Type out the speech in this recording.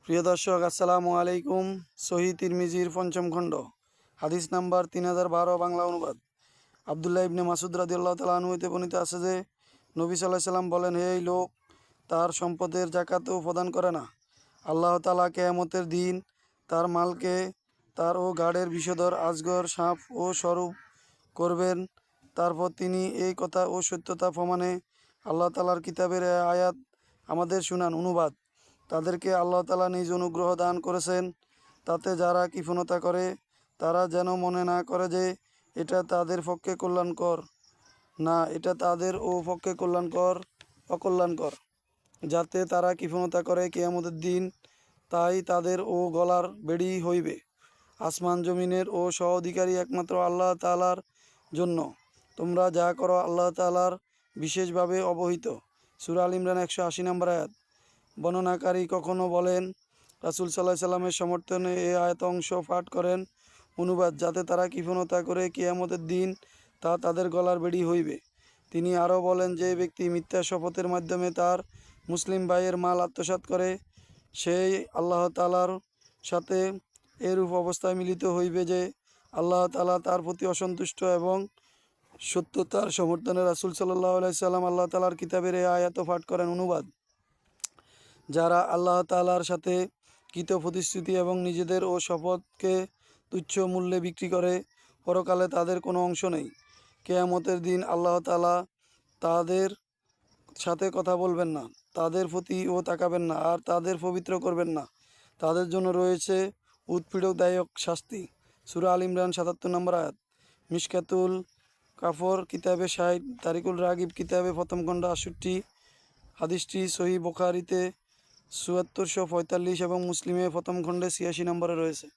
প্রিয় দর্শক, আসসালামু আলাইকুম। সহি তিরমিজির পঞ্চম খণ্ড, হাদিস নাম্বার 3012, বাংলা অনুবাদ। আবদুল্লাহ ইবনে মাসুদ রাদিয়াল্লাহু তাআলা আনহু হতে বর্ণিত আছে যে নবী সাল্লাল্লাহু আলাইহি সাল্লাম বলেন, হে এই লোক তার সম্পদের জাকাতও প্রদান করে না। আল্লাহ তাআলা কিয়ামতের দিন তার মালকে তার ও গাড়ের বিষধর আজগর সাপ ও স্বরূপ করবেন। তারপর তিনি এই কথা ও সত্যতা প্রমাণে আল্লাহ তাআলার কিতাবের আয়াত আমাদের শুনান। অনুবাদ: তাদেরকে আল্লাহ তাআলা নিজ অনুগ্রহ দান করেছেন, তাতে যারা কৃপণতা করে তারা যেন মনে না করে যে এটা তাদের পক্ষে কল্যাণকর, না, এটা তাদের ও পক্ষে অকল্যাণকর। যাতে তারা কৃপণতা করে কিয়ামতের দিন, তাই তাদের ও গলার বেড়ি হইবে। আসমান জমিনের ও সহ অধিকারী একমাত্র আল্লাহ তাআলার জন্য। তোমরা যা করো আল্লাহ তাআলার বিশেষভাবে অবহিত। সূরা আল ইমরান 180 নম্বর আয়াত। বর্ণনাকারী কখনো বলেন, রাসূল সাল্লাল্লাহু আলাইহি সাল্লামের সমর্থনে এই আয়াত অংশ পাঠ করেন। অনুবাদ: যাতে তারা কৃপণতা করে কিয়ামতের দিন তা তাদের গলার বেড়ি হইবে। তিনি আরও বলেন, যে ব্যক্তি মিথ্যা শপথের মাধ্যমে তার মুসলিম ভাইয়ের মাল আত্মসাৎ করে, সেই আল্লাহ তাআলার সাথে এরূপ অবস্থায় মিলিত হইবে যে আল্লাহ তাআলা তার প্রতি অসন্তুষ্ট এবং সত্যতার সমর্থনে রাসূল সাল্লাল্লাহু আলাইহি সাল্লাম আল্লাহ তাআলার কিতাবের এই আয়াত পাঠ করেন। অনুবাদ: যারা আল্লাহ তাআলার সাথে কৃত প্রতিশ্রুতি এবং নিজেদের ও শপথকে তুচ্ছ মূল্যে বিক্রি করে, পরকালে তাদের কোনো অংশ নেই। কিয়ামতের দিন আল্লাহ তাআলা তাদের সাথে কথা বলবেন না, তাদের প্রতি ও তাকাবেন না, আর তাদের পবিত্র করবেন না। তাদের জন্য রয়েছে উৎপীড়কদায়ক শাস্তি। সূরা আল ইমরান 77 নম্বর আয়াত। মিশকাতুল কাফর কিতাবে 60, তারিকুল রাগিব কিতাবে প্রথম খণ্ড 68। হাদিসটি সহিহ বুখারীতে 7445 এবং মুসলিমে প্রথম খণ্ডে 86 নম্বরে রয়েছে।